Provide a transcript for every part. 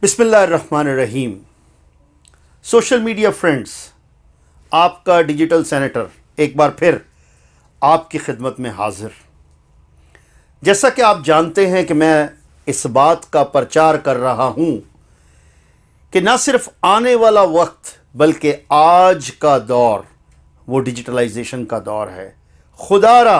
بسم اللہ الرحمن الرحیم. سوشل میڈیا فرینڈز، آپ کا ڈیجیٹل سینیٹر ایک بار پھر آپ کی خدمت میں حاضر. جیسا کہ آپ جانتے ہیں کہ میں اس بات کا پرچار کر رہا ہوں کہ نہ صرف آنے والا وقت بلکہ آج کا دور وہ ڈیجیٹلائزیشن کا دور ہے. خدا را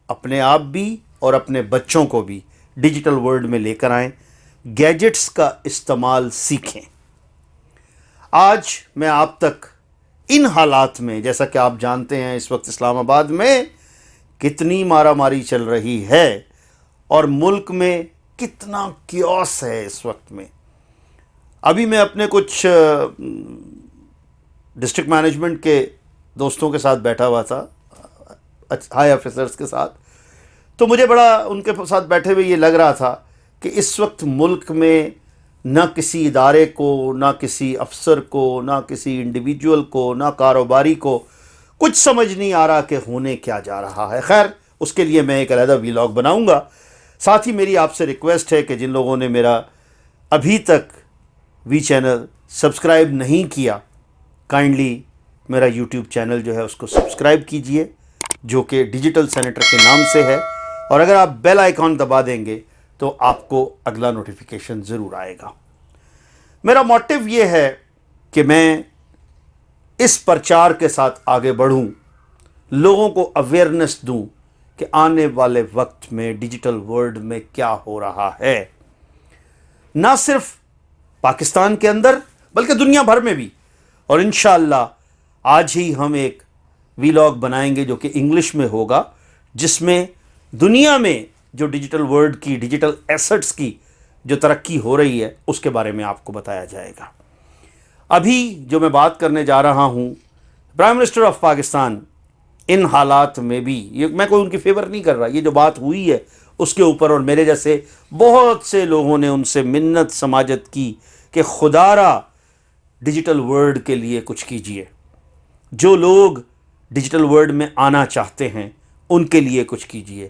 اپنے آپ بھی اور اپنے بچوں کو بھی ڈیجیٹل ورلڈ میں لے کر آئیں، گیجٹس کا استعمال سیکھیں. آج میں آپ تک ان حالات میں، جیسا کہ آپ جانتے ہیں اس وقت اسلام آباد میں کتنی مارا ماری چل رہی ہے اور ملک میں کتنا کیوس ہے اس وقت میں. ابھی میں اپنے کچھ ڈسٹرکٹ مینجمنٹ کے دوستوں کے ساتھ بیٹھا ہوا تھا، ہائی آفیسرز کے ساتھ، تو مجھے بڑا ان کے ساتھ بیٹھے ہوئے یہ لگ رہا تھا کہ اس وقت ملک میں نہ کسی ادارے کو، نہ کسی افسر کو، نہ کسی انڈیویجول کو، نہ کاروباری کو کچھ سمجھ نہیں آ رہا کہ ہونے کیا جا رہا ہے. خیر، اس کے لیے میں ایک علیحدہ ویلاگ بناؤں گا. ساتھ ہی میری آپ سے ریکویسٹ ہے کہ جن لوگوں نے میرا ابھی تک وی چینل سبسکرائب نہیں کیا، کائنڈلی میرا یوٹیوب چینل جو ہے اس کو سبسکرائب کیجئے، جو کہ ڈیجیٹل سینیٹر کے نام سے ہے، اور اگر آپ بیل آئیکن دبا دیں گے تو آپ کو اگلا نوٹیفیکیشن ضرور آئے گا. میرا موٹیو یہ ہے کہ میں اس پرچار کے ساتھ آگے بڑھوں، لوگوں کو اویئرنیس دوں کہ آنے والے وقت میں ڈیجیٹل ورلڈ میں کیا ہو رہا ہے، نہ صرف پاکستان کے اندر بلکہ دنیا بھر میں بھی. اور انشاءاللہ آج ہی ہم ایک ویلاگ بنائیں گے جو کہ انگلش میں ہوگا، جس میں دنیا میں جو ڈیجیٹل ورلڈ کی، ڈیجیٹل ایسٹس کی جو ترقی ہو رہی ہے اس کے بارے میں آپ کو بتایا جائے گا. ابھی جو میں بات کرنے جا رہا ہوں، پرائم منسٹر آف پاکستان ان حالات میں بھی، یہ میں کوئی ان کی فیور نہیں کر رہا، یہ جو بات ہوئی ہے اس کے اوپر، اور میرے جیسے بہت سے لوگوں نے ان سے منت سماجت کی کہ خدا را ڈیجیٹل ورلڈ کے لیے کچھ کیجئے. جو لوگ ڈیجیٹل ورلڈ میں آنا چاہتے ہیں ان کے لیے کچھ کیجئے،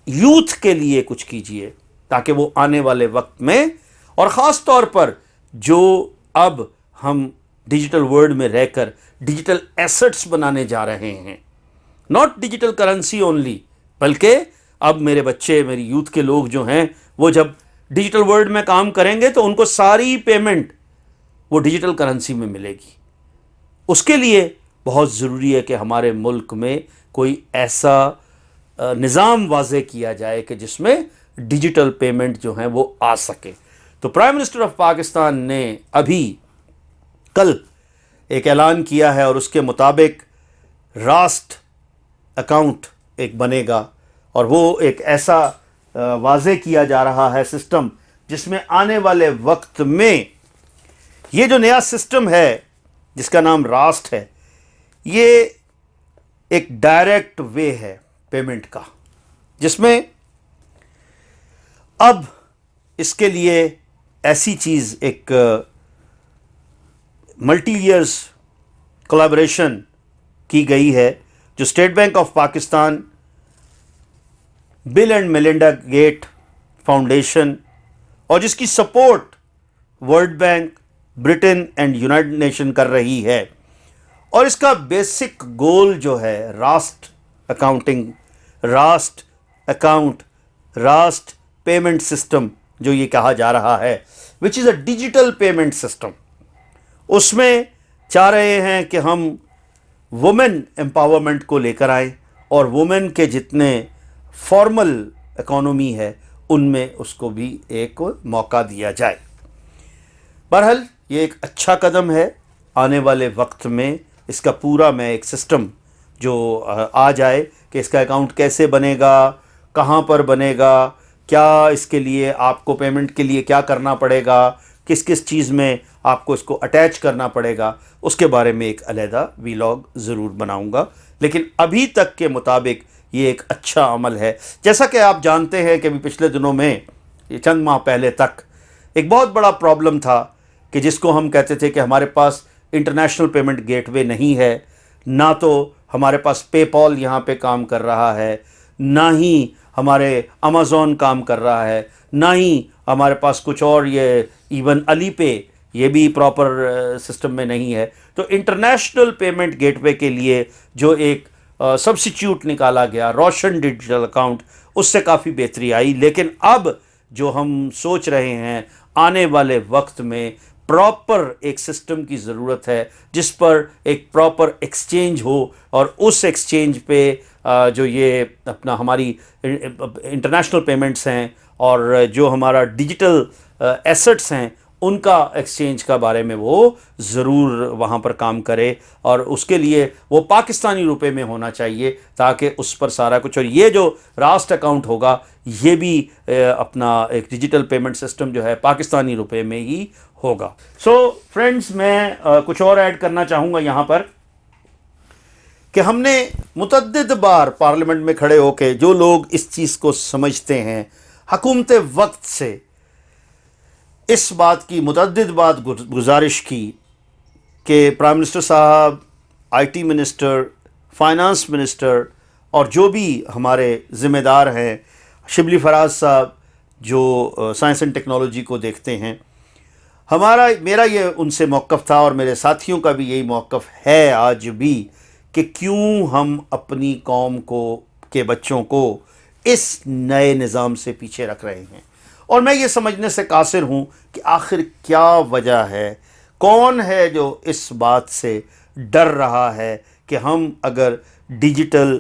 یوتھ کے لیے کچھ کیجئے، تاکہ وہ آنے والے وقت میں، اور خاص طور پر جو اب ہم ڈیجیٹل ورلڈ میں رہ کر ڈیجیٹل ایسٹس بنانے جا رہے ہیں، ناٹ ڈیجیٹل کرنسی اونلی، بلکہ اب میرے بچے، میری یوتھ کے لوگ جو ہیں، وہ جب ڈیجیٹل ورلڈ میں کام کریں گے تو ان کو ساری پیمنٹ وہ ڈیجیٹل کرنسی میں ملے گی. اس کے لیے بہت ضروری ہے کہ ہمارے ملک میں کوئی ایسا نظام واضح کیا جائے کہ جس میں ڈیجیٹل پیمنٹ جو ہیں وہ آ سکے. تو پرائم منسٹر آف پاکستان نے ابھی کل ایک اعلان کیا ہے، اور اس کے مطابق راسٹ اکاؤنٹ ایک بنے گا، اور وہ ایک ایسا واضح کیا جا رہا ہے سسٹم، جس میں آنے والے وقت میں یہ جو نیا سسٹم ہے جس کا نام راسٹ ہے، یہ ایک ڈائریکٹ وے ہے پیمنٹ کا، جس میں اب اس کے لیے ایسی چیز، ایک ملٹی ایئرز کولیبریشن کی گئی ہے جو State Bank of Pakistan, Bill and Melinda Gate Foundation, اور جس کی support World Bank, Britain and United Nation کر رہی ہے. اور اس کا بیسک گول جو ہے راسٹ اکاؤنٹنگ، راسٹ اکاؤنٹ، راسٹ پیمنٹ سسٹم جو یہ کہا جا رہا ہے، وچ از اے ڈیجیٹل پیمنٹ سسٹم. اس میں چاہ رہے ہیں کہ ہم وومن امپاورمنٹ کو لے کر آئیں، اور وومن کے جتنے فارمل اکانومی ہے ان میں اس کو بھی ایک موقع دیا جائے. بہرحال یہ ایک اچھا قدم ہے. آنے والے وقت میں اس کا پورا میں ایک سسٹم جو آ جائے کہ اس کا اکاؤنٹ کیسے بنے گا، کہاں پر بنے گا، کیا اس کے لیے آپ کو پیمنٹ کے لیے کیا کرنا پڑے گا، کس کس چیز میں آپ کو اس کو اٹیچ کرنا پڑے گا، اس کے بارے میں ایک علیحدہ ویلاگ ضرور بناؤں گا. لیکن ابھی تک کے مطابق یہ ایک اچھا عمل ہے. جیسا کہ آپ جانتے ہیں کہ ابھی پچھلے دنوں میں، یہ چند ماہ پہلے تک ایک بہت بڑا پرابلم تھا کہ جس کو ہم کہتے تھے کہ ہمارے پاس انٹرنیشنل پیمنٹ گیٹ وے نہیں ہے، نہ تو ہمارے پاس پے پال یہاں پہ کام کر رہا ہے، نہ ہی ہمارے امیزون کام کر رہا ہے، نہ ہی ہمارے پاس کچھ اور، یہ ایون علی پے یہ بھی پراپر سسٹم میں نہیں ہے۔ تو انٹرنیشنل پیمنٹ گیٹ وے کے لیے جو ایک سبسٹیوٹ نکالا گیا، روشن ڈیجیٹل اکاؤنٹ، اس سے کافی بہتری آئی، لیکن اب جو ہم سوچ رہے ہیں آنے والے وقت میں پراپر ایک سسٹم کی ضرورت ہے جس پر ایک پراپر ایکسچینج ہو، اور اس ایکسچینج پہ جو یہ اپنا ہماری انٹرنیشنل پیمنٹس ہیں اور جو ہمارا ڈیجیٹل ایسٹس ہیں ان کا ایکسچینج کا بارے میں وہ ضرور وہاں پر کام کرے، اور اس کے لیے وہ پاکستانی روپے میں ہونا چاہیے تاکہ اس پر سارا کچھ، اور یہ جو راسٹ اکاؤنٹ ہوگا یہ بھی اپنا ایک ڈیجیٹل پیمنٹ سسٹم جو ہے پاکستانی روپے میں ہی ہوگا۔ سو فرینڈز، میں کچھ اور ایڈ کرنا چاہوں گا یہاں پر کہ ہم نے متعدد بار پارلیمنٹ میں کھڑے ہو کے جو لوگ اس چیز کو سمجھتے ہیں، حکومت وقت سے اس بات کی متعدد بات گزارش کی کہ پرائم منسٹر صاحب، I T minister, finance minister اور جو بھی ہمارے ذمہ دار ہیں، شبلی فراز صاحب جو سائنس اینڈ ٹیکنالوجی کو دیکھتے ہیں، میرا یہ ان سے موقف تھا اور میرے ساتھیوں کا بھی یہی موقف ہے آج بھی کہ کیوں ہم اپنی قوم کے بچوں کو اس نئے نظام سے پیچھے رکھ رہے ہیں، اور میں یہ سمجھنے سے قاصر ہوں کہ آخر کیا وجہ ہے، کون ہے جو اس بات سے ڈر رہا ہے کہ ہم اگر ڈیجیٹل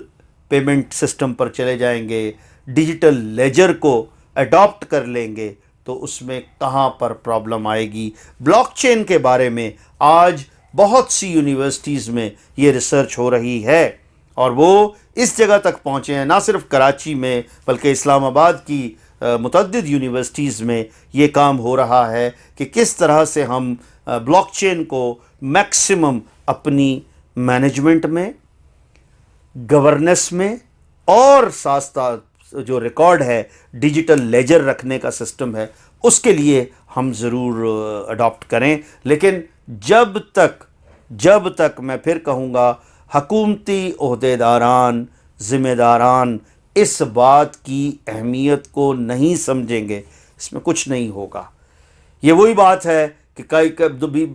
پیمنٹ سسٹم پر چلے جائیں گے، ڈیجیٹل لیجر کو اڈاپٹ کر لیں گے تو اس میں کہاں پر پرابلم آئے گی۔ بلاک چین کے بارے میں آج بہت سی یونیورسٹیز میں یہ ریسرچ ہو رہی ہے، اور وہ اس جگہ تک پہنچے ہیں، نہ صرف کراچی میں بلکہ اسلام آباد کی متعدد یونیورسٹیز میں یہ کام ہو رہا ہے کہ کس طرح سے ہم بلاک چین کو میکسیمم اپنی مینجمنٹ میں، گورننس میں، اور ساتھ ساتھ جو ریکارڈ ہے ڈیجیٹل لیجر رکھنے کا سسٹم ہے اس کے لیے ہم ضرور اڈاپٹ کریں۔ لیکن جب تک میں پھر کہوں گا حکومتی عہدیداران، ذمہ داران اس بات کی اہمیت کو نہیں سمجھیں گے، اس میں کچھ نہیں ہوگا۔ یہ وہی بات ہے کہ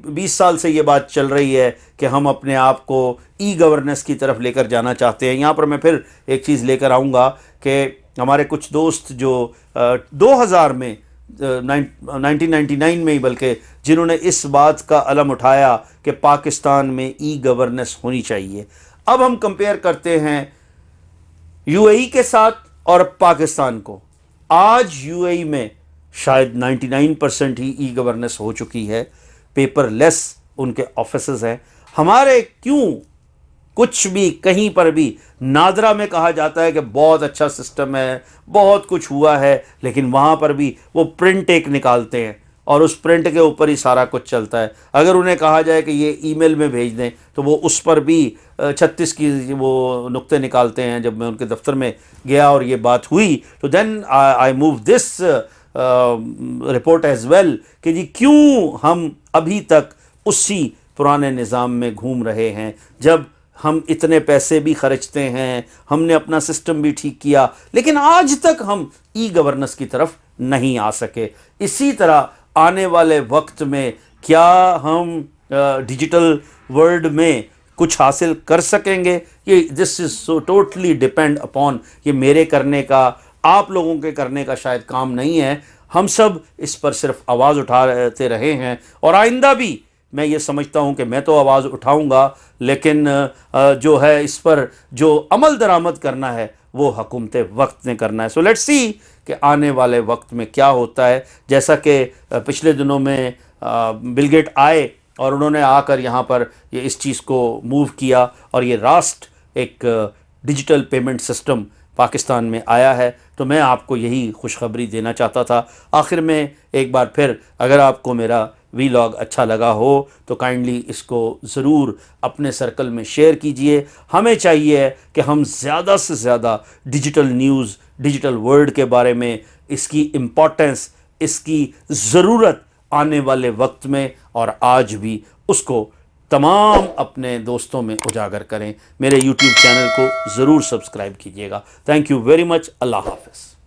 20 سال سے یہ بات چل رہی ہے کہ ہم اپنے آپ کو ای گورننس کی طرف لے کر جانا چاہتے ہیں۔ یہاں پر میں پھر ایک چیز لے کر آؤں گا کہ ہمارے کچھ دوست جو 2000 میں 1999 میں ہی بلکہ جنہوں نے اس بات کا علم اٹھایا کہ پاکستان میں ای گورننس ہونی چاہیے، اب ہم کمپیئر کرتے ہیں یو اے ای کے ساتھ اور پاکستان کو۔ آج یو اے ای میں شاید 99% ہی ای گورننس ہو چکی ہے، پیپر لیس ان کے آفیسز ہیں۔ ہمارے کیوں کچھ بھی کہیں پر بھی نادرا میں کہا جاتا ہے کہ بہت اچھا سسٹم ہے، بہت کچھ ہوا ہے، لیکن وہاں پر بھی وہ پرنٹ ایک نکالتے ہیں اور اس پرنٹ کے اوپر ہی سارا کچھ چلتا ہے۔ اگر انہیں کہا جائے کہ یہ ای میل میں بھیج دیں تو وہ اس پر بھی 36 کی وہ نقطے نکالتے ہیں۔ جب میں ان کے دفتر میں گیا اور یہ بات ہوئی تو then I move this report as well کہ جی کیوں ہم ابھی تک اسی پرانے نظام میں گھوم رہے ہیں، جب ہم اتنے پیسے بھی خرچتے ہیں، ہم نے اپنا سسٹم بھی ٹھیک کیا، لیکن آج تک ہم ای گورننس کی طرف نہیں آ سکے۔ اسی طرح آنے والے وقت میں کیا ہم ڈیجیٹل ورلڈ میں کچھ حاصل کر سکیں گے؟ یہ دس از سو ٹوٹلی ڈپینڈ اپون، یہ میرے کرنے کا، آپ لوگوں کے کرنے کا شاید کام نہیں ہے۔ ہم سب اس پر صرف آواز اٹھاتے رہے ہیں، اور آئندہ بھی میں یہ سمجھتا ہوں کہ میں تو آواز اٹھاؤں گا، لیکن جو ہے اس پر جو عمل درآمد کرنا ہے وہ حکومت وقت نے کرنا ہے۔ سو لیٹس سی کہ آنے والے وقت میں کیا ہوتا ہے۔ جیسا کہ پچھلے دنوں میں بل گیٹ آئے اور انہوں نے آ کر یہاں پر یہ اس چیز کو موو کیا، اور یہ راسٹ ایک ڈیجیٹل پیمنٹ سسٹم پاکستان میں آیا ہے، تو میں آپ کو یہی خوشخبری دینا چاہتا تھا۔ آخر میں ایک بار پھر اگر آپ کو میرا ویلاگ اچھا لگا ہو تو کائنڈلی اس کو ضرور اپنے سرکل میں شیئر کیجئے۔ ہمیں چاہیے کہ ہم زیادہ سے زیادہ ڈیجیٹل نیوز، ڈیجیٹل ورلڈ کے بارے میں، اس کی امپورٹنس، اس کی ضرورت آنے والے وقت میں اور آج بھی اس کو تمام اپنے دوستوں میں اجاگر کریں. میرے یوٹیوب چینل کو ضرور سبسکرائب کیجیے گا. Thank you very much. اللہ حافظ.